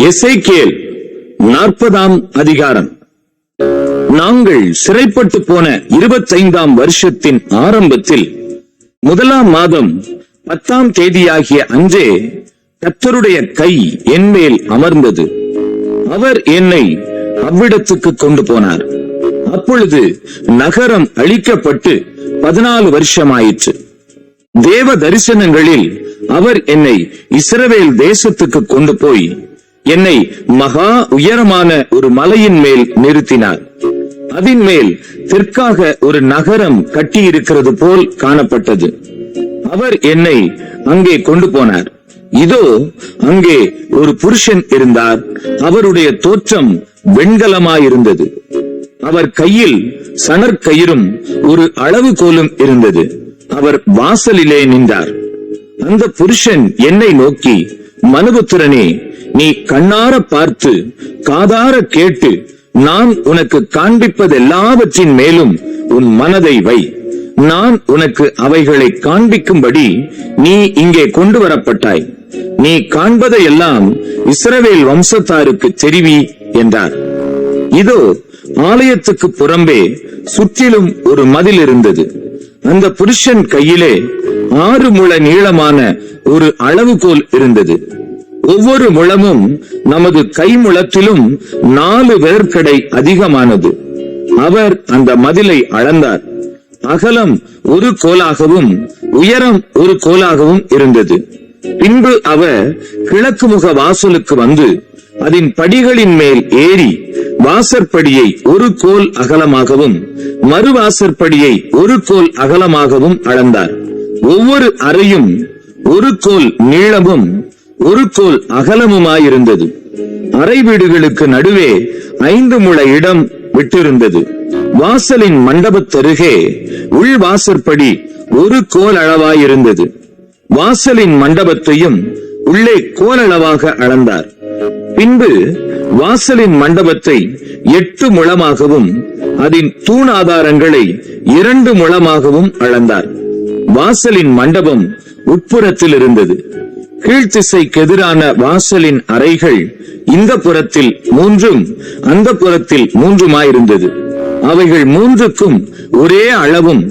எசேக்கியேல் 40ஆம் அதிகாரம். நாங்கள் சிறைப்பட்டு போன 25ஆம் வருஷத்தின் ஆரம்பத்தில் 1ஆம் மாதம் 10ஆம் தேதியாகிய அன்றே கர்த்தருடைய கை என்மேல் அமர்ந்தது. அவர் என்னை அவ்விடத்துக்கு கொண்டு போனார். அப்பொழுது நகரம் அழிக்கப்பட்டு 14 வருஷமாயிற்று. தேவ தரிசனங்களில் அவர் என்னை இஸ்ரவேல் தேசத்துக்கு கொண்டு போய் என்னை மகா உயரமான ஒரு மலையின் மேல் நிறுத்தினார். அதன் மேல் தெற்காக ஒரு நகரம் கட்டியிருக்கிறது போல் காணப்பட்டது. அவர் என்னை அங்கே கொண்டு போனார். இதோ அங்கே ஒரு புருஷன் இருந்தார். அவருடைய தோற்றம் வெண்கலமாயிருந்தது. அவர் கையில் சணற்கயிறும் ஒரு அளவுகோலும் இருந்தது. அவர் வாசலிலே நின்றார். அந்த புருஷன் என்னை நோக்கி, மனுபுத்திரனே, நீ கண்ணார பார்த்து காதார கேட்டு நான் உனக்கு காண்பிப்பதெல்லாவற்றின் மேலும் உன் மனதை வை. நான் உனக்கு அவைகளை காண்பிக்கும்படி நீ இங்கே கொண்டு வரப்பட்டாய். நீ காண்பதையெல்லாம் இஸ்ரவேல் வம்சத்தாருக்கு தெரிவி என்றார். இதோ ஆலயத்துக்கு புறம்பே சுற்றிலும் ஒரு மதில் இருந்தது. அந்த புருஷன் கையிலே 6 முழ நீளமான ஒரு அளவுகோல் இருந்தது. ஒவ்வொரு முழமும் நமது கைமுழத்திலும் 4 விரற்கடை அதிகமானது. அவர் அந்த மதிலை அளந்தார். அகலம் ஒரு கோலாகவும் உயரம் ஒரு கோலாகவும் இருந்தது. பின்பு அவர் கிழக்கு முக வாசலுக்கு வந்து அதன் படிகளின் மேல் ஏறி வாசற்படியை ஒரு கோல் அகலமாகவும் மறுவாசற்படியை ஒரு கோல் அகலமாகவும் அளந்தார். ஒவ்வொரு அறையும் ஒரு கோல் நீளமும் ஒரு கோல் அகலமுமாயிருந்தது. அறை வீடுகளுக்கு நடுவே 5 முழ இடம் விட்டிருந்தது. வாசலின் மண்டபத்தருகே உள்வாசற்படி ஒரு கோல் அளவாயிருந்தது. வாசலின் மண்டபத்தையும் உள்ளே கோலளவாக அளந்தார். பின்பு வாசலின் மண்டபத்தை 8 முழமாகவும் அதன் தூண் ஆதாரங்களை 2 முழமாகவும் அளந்தார். வாசலின் மண்டபம் உட்புறத்தில் இருந்தது. கீழ்த்திசைக்கு எதிரான வாசலின் அறைகள் இந்த புறத்தில் 3 அந்த புறத்தில் 3 அவைகள் 3க்கும் ஒரே அளவும்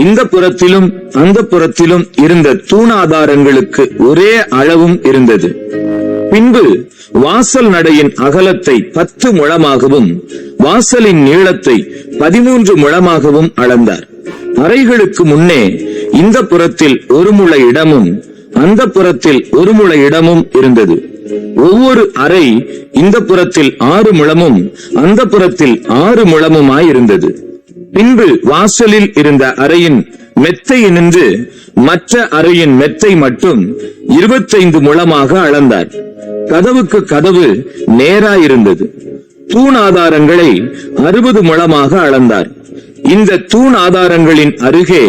இந்த புறத்திலும் அந்த புறத்திலும் இருந்த தூணாதாரங்களுக்கு ஒரே அளவும் இருந்தது. பின்பு வாசல் நடையின் அகலத்தை 10 முழமாகவும் வாசலின் நீளத்தை 13 முழமாகவும் அளந்தார். அறைகளுக்கு முன்னே இந்த புறத்தில் 1 முழ இடமும் அந்த புறத்தில் 1 முழ இடமும் இருந்தது. ஒவ்வொரு அறை இந்த புறத்தில் 6 முழமும் அந்த புறத்தில் 6 முழமுமாயிருந்தது. பின்பு வாசலில் இருந்த அறையின் மெத்தை நின்று மற்ற அறையின் மெத்தை மட்டும் 25 முழமாக அளந்தார். கதவுக்கு கதவு நேராயிருந்தது. தூண் ஆதாரங்களை 60 முழமாக அளந்தார். இந்த தூண் ஆதாரங்களின் அருகே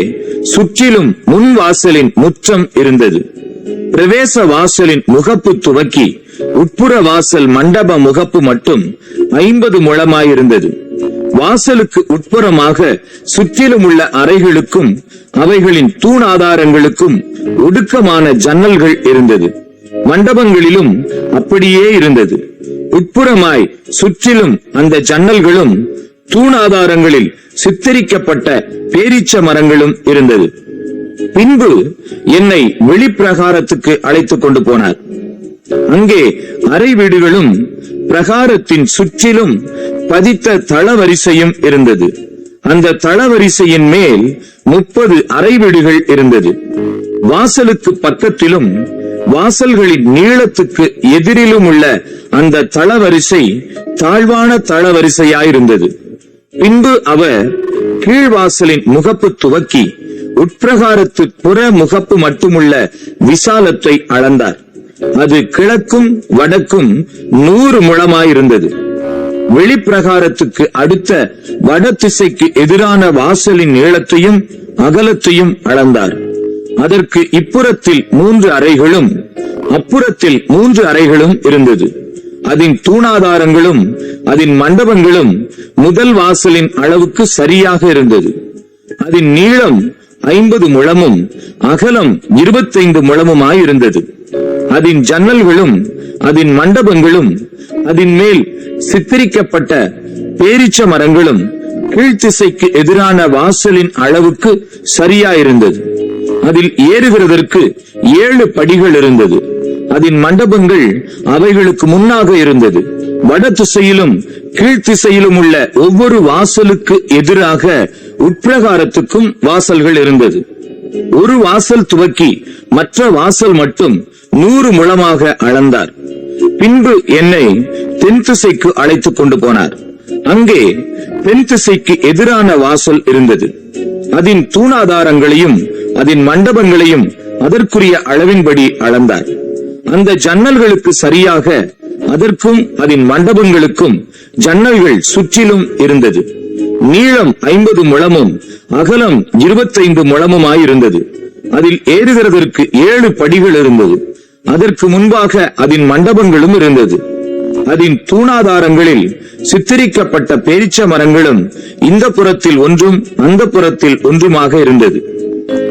சுற்றிலும் முன் வாசலின் முற்றம் இருந்தது. பிரவேச வாசலின் முகப்பு துவக்கி உட்புற வாசல் மண்டப முகப்பு மட்டும் 50 முழமாயிருந்தது. வாசலுக்கு உட்புறமாக சுற்றிலும் உள்ள அறைகளுக்கும் அவைகளின் தூண் ஆதாரங்களுக்கும் ஒடுக்கமான ஜன்னல்கள் இருந்தது. மண்டபங்களிலும் அப்படியே இருந்தது. உட்புறமாய் சுற்றிலும் அந்த ஜன்னல்களும் தூண் ஆதாரங்களில் சித்தரிக்கப்பட்ட பேரீச்ச மரங்களும் இருந்தது. பின்பு என்னை வெளிப்பிரகாரத்துக்கு அழைத்துக் கொண்டு போனார். அங்கே அறை வீடுகளும் பிரகாரத்தின் சுற்றிலும் பதித்த தளவரிசையும் இருந்தது. அந்த தளவரிசையின் மேல் 30 அறை வீடுகள் இருந்தது. வாசலுக்கு பக்கத்திலும் வாசல்களின் நீளத்துக்கு எதிரிலும் உள்ள அந்த தளவரிசை தாழ்வான தளவரிசையாயிருந்தது. பின்பு அவர் கீழ்வாசலின் முகப்பு துவக்கி உட்பிரகாரத்து புற முகப்பு மட்டுமுள்ள விசாலத்தை அளந்தார். அது கிழக்கும் வடக்கும் 100 முழமாயிருந்தது. வெளிப்பிரகாரத்துக்கு அடுத்த வட திசைக்கு எதிரான வாசலின் நீளத்தையும் அகலத்தையும் அளந்தார். அதற்கு இப்புறத்தில் 3 அறைகளும் அப்புறத்தில் 3 அறைகளும் இருந்தது. அதன் தூணாதாரங்களும் அதன் மண்டபங்களும் முதல் வாசலின் அளவுக்கு சரியாக இருந்தது. அதன் நீளம் 50 முழமும் அகலம் 25 முழமுமாயிருந்தது. அதன் ஜன்னல்களும் அதன் மண்டபங்களும் அதன் மேல் சித்தரிக்கப்பட்ட பேரீச்ச மரங்களும் கீழ்த்திசைக்கு எதிரான வாசலின் அளவுக்கு சரியாயிருந்தது. அதில் ஏறுகிறதற்கு 7 படிகள் இருந்தது. அதன் மண்டபங்கள் அவைகளுக்கு முன்னாக இருந்தது. வட திசையிலும் கீழ்த்திசையிலும் உள்ள ஒவ்வொரு வாசலுக்கு எதிராக உட்பிரகாரத்துக்கும் வாசல்கள் இருந்தது. ஒரு வாசல் துவக்கி மற்ற வாசல் மட்டும் 100 முழமாக அளந்தார். பின்பு என்னை தென் திசைக்கு அழைத்துக் கொண்டு போனார். அங்கே தென் திசைக்கு எதிரான வாசல் இருந்தது. அதன் தூணாதாரங்களையும் அதன் மண்டபங்களையும் அதற்குரிய அளவின்படி அளந்தார். அந்த ஜன்னல்களுக்கு சரியாக அதற்கும் அதன் மண்டபங்களுக்கும் ஜன்னல்கள் சுற்றிலும் இருந்தது. நீளம் 50 முழமும் அகலம் 25 முழமுமாயிருந்தது. அதில் ஏறுகிறதற்கு 7 படிகள் இருந்தது. அதற்கு முன்பாக அதன் மண்டபங்களும் இருந்தது. அதன் தூணாதாரங்களில் சித்தரிக்கப்பட்ட பேரீச்ச மரங்களும் இந்த புறத்தில் ஒன்றும் அந்த புறத்தில் ஒன்றுமாக இருந்தது.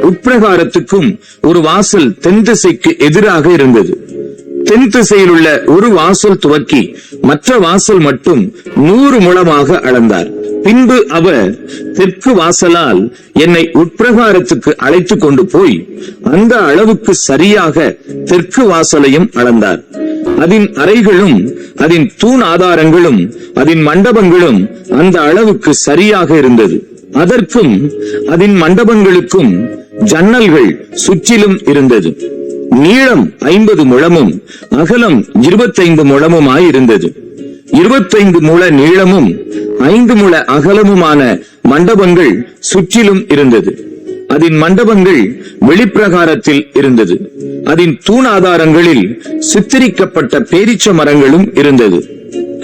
உட்பிரகாரத்துக்கும் ஒரு வாசல் தென் திசைக்கு எதிராக இருந்தது. தென் திசையில் உள்ள ஒரு வாசல் துவக்கி மற்ற வாசல் மட்டும் 100 முழமாக அளந்தார். பின்பு அவர் தெற்கு வாசலால் என்னை உட்பிரகாரத்துக்கு அழைத்துக் கொண்டு போய் அந்த அளவுக்கு சரியாக தெற்கு வாசலையும் அளந்தார். அதன் அறைகளும் அதன் தூண் ஆதாரங்களும் அதன் மண்டபங்களும் அந்த அளவுக்கு சரியாக இருந்தது. அதற்கும் அதன் மண்டபங்களுக்கும் ஜன்னல்கள் சுற்றிலும் இருந்தது. நீளம் 50 முழமும் அகலம் 25 முழமுமாயிருந்தது. 25 முழ நீளமும் 5 முழ அகலமுமான மண்டபங்கள் சுற்றிலும் இருந்தது. அதன் மண்டபங்கள் வெளிப்பிரகாரத்தில் இருந்தது. அதன் தூண் ஆதாரங்களில் சித்தரிக்கப்பட்ட பேரீச்ச மரங்களும் இருந்தது.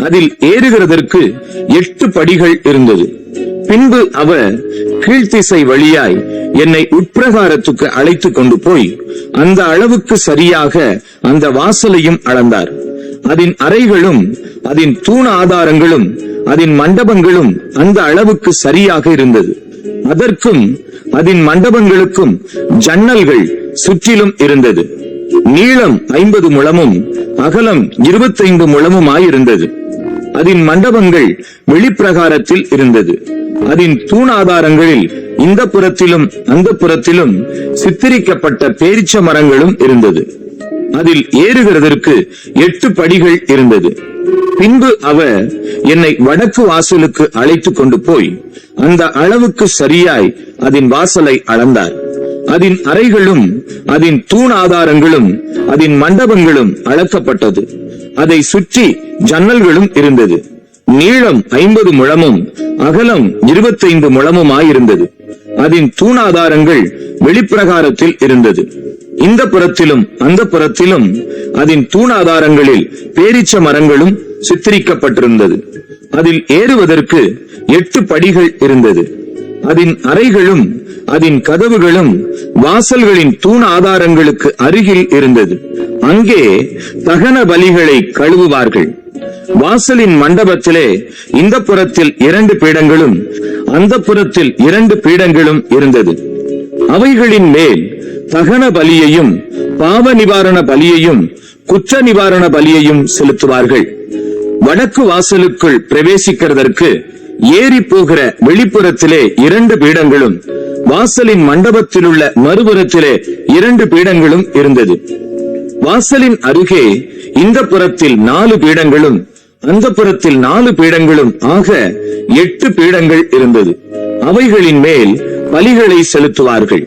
அதில் ஏறுகிறதற்கு 8 படிகள் இருந்தது. பின்பு அவர் கீழ்த்திசை வழியாய் என்னை உட்பிரகாரத்துக்கு அழைத்துக் கொண்டு போய் அந்த அளவுக்கு சரியாக அந்த வாசலையும் அளந்தார். அதன் அறைகளும் அதன் தூண் ஆதாரங்களும் அதன் மண்டபங்களும் அந்த அளவுக்கு சரியாக இருந்தது. அதற்கும் அதன் மண்டபங்களுக்கும் ஜன்னல்கள் சுற்றிலும் இருந்தது. நீளம் 50 முழமும் அகலம் 25 முழமுமாயிருந்தது. அதன் மண்டபங்கள் வெளிப்பிரகாரத்தில் இருந்தது. அதன் தூண் ஆதாரங்களில் இந்த புறத்திலும் அந்த புறத்திலும் சித்தரிக்கப்பட்ட பேரீச்ச மரங்களும் இருந்தது. அதில் ஏறுகிறதற்கு 8 படிகள் இருந்தது. பின்பு அவர் என்னை வடக்கு வாசலுக்கு அழைத்துக் கொண்டு போய் அந்த அளவுக்கு சரியாய் அதன் வாசலை அளந்தார். அதன் அறைகளும் அதன் தூண் ஆதாரங்களும் அதன் மண்டபங்களும் அளக்கப்பட்டது. அதை சுற்றி ஜன்னல்களும் இருந்தது. நீளம் 50 முழமும் அகலம் 25 முழமுமாயிருந்தது. அதன் தூணாதாரங்கள் வெளிப்பிரகாரத்தில் இருந்தது. இந்த புறத்திலும் அந்த புறத்திலும் அதன் தூணாதாரங்களில் பேரீச்ச மரங்களும் சித்தரிக்கப்பட்டிருந்தது. அதில் ஏறுவதற்கு 8 படிகள் இருந்தது. அதன் அறைகளும் அதன் கதவுகளும் வாசல்களின் தூண் ஆதாரங்களுக்கு அருகில் இருந்தது. அங்கே தகன பலிகளை கழுவுவார்கள். வாசலின் மண்டபத்திலே இந்த புறத்தில் 2 பீடங்களும் அந்த புறத்தில் 2 பீடங்களும் இருந்தது. அவைகளின் மேல் தகன பலியையும் பாவ நிவாரண பலியையும் குற்ற நிவாரண பலியையும் செலுத்துவார்கள். வடக்கு வாசலுக்குள் பிரவேசிக்கிறதற்கு ஏறி போகிற வெளிப்புறத்திலே 2 பீடங்களும் வாசலின் மண்டபத்தில் உள்ள மறுபுறத்திலே 2 பீடங்களும் இருந்தது. வாசலின் அருகே இந்த புறத்தில் 4 பீடங்களும் அந்த புறத்தில் 4 பீடங்களும் ஆக 8 பீடங்கள் இருந்தது. அவைகளின் மேல் பலிகளை செலுத்துவார்கள்.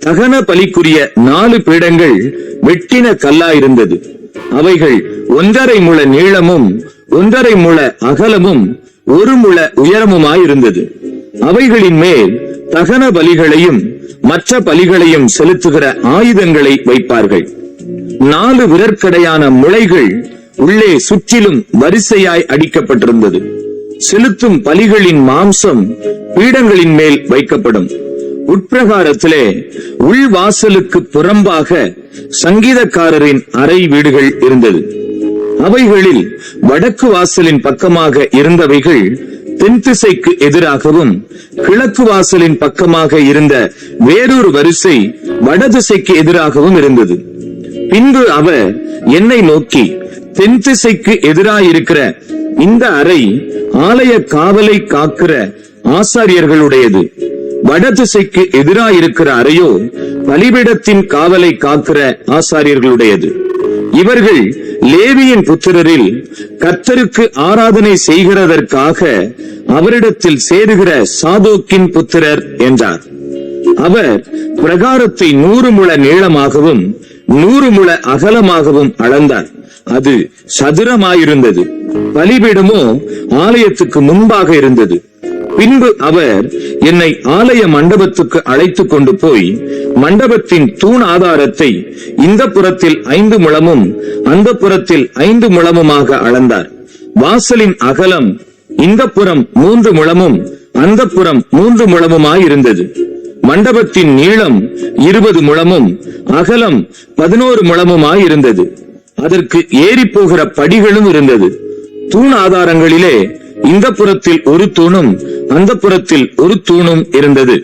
தகன பலிக்குரிய 4 பீடங்கள் வெட்டின கல்லாயிருந்தது. அவைகள் 1.5 முழ நீளமும் 1.5 முழ அகலமும் 1 முழ உயரமுமாயிருந்தது. அவைகளின் மேல் தகன பலிகளையும் மற்ற பலிகளையும் செலுத்துகிற ஆயுதங்களை வைப்பார்கள். 4 விரற்கடையான முளைகள் உள்ளே சுற்றிலும் வரிசையாய் அடிக்கப்பட்டிருந்தது. செலுத்தும் பலிகளின் மாம்சம் பீடங்களின் மேல் வைக்கப்படும். உட்பிரகாரத்திலே உள்வாசலுக்கு புறம்பாக சங்கீதக்காரரின் அறை வீடுகள் இருந்தது. அவைகளில் வடக்கு வாசலின் பக்கமாக இருந்தவைகள் தென் திசைக்கு எதிராகவும் கிழக்கு வாசலின் பக்கமாக இருந்த வேறொரு வரிசை வடதிசைக்கு எதிராகவும் இருந்தது. பின்பு அவர் என்னை நோக்கி, தென் திசைக்கு எதிராயிருக்கிற இந்த அறை ஆலய காவலை காக்கிற ஆசாரியர்களுடையது. வடதிசைக்கு எதிராயிருக்கிற அறையோ பலிபீடத்தின் காவலை காக்கிற ஆசாரியர்களுடையது. இவர்கள் லேவியின் புத்திரரில் கர்த்தருக்கு ஆராதனை செய்கிறதற்காக அவரிடத்தில் சேருகிற சாதோக்கின் புத்திரர் என்றார். அவர் பிரகாரத்தை 100 முழ நீளமாகவும் 100 முழ அகலமாகவும் அளந்தார். அது சதுரமாயிருந்தது. பலிபீடமோ ஆலயத்துக்கு முன்பாக இருந்தது. பின்பு அவர் என்னை ஆலய மண்டபத்துக்கு அழைத்துக் கொண்டு போய் மண்டபத்தின் தூண் ஆதாரத்தை இந்த புறத்தில் 5 முழமும் அந்த புறத்தில் 5 முழமுமாக அளந்தார். வாசலின் அகலம் இந்த புறம் 3 முழமும் அந்த புறம் 3 முழமுமாயிருந்தது. மண்டபத்தின் நீளம் 20 முழமும் அகலம் 11 முழமுமாயிருந்தது. அதற்கு ஏறி போகிற படிகளும் இருந்தது. தூண் ஆதாரங்களிலே இந்த புறத்தில் ஒரு தூணும் அந்த புறத்தில் ஒரு தூணும் இருந்தது.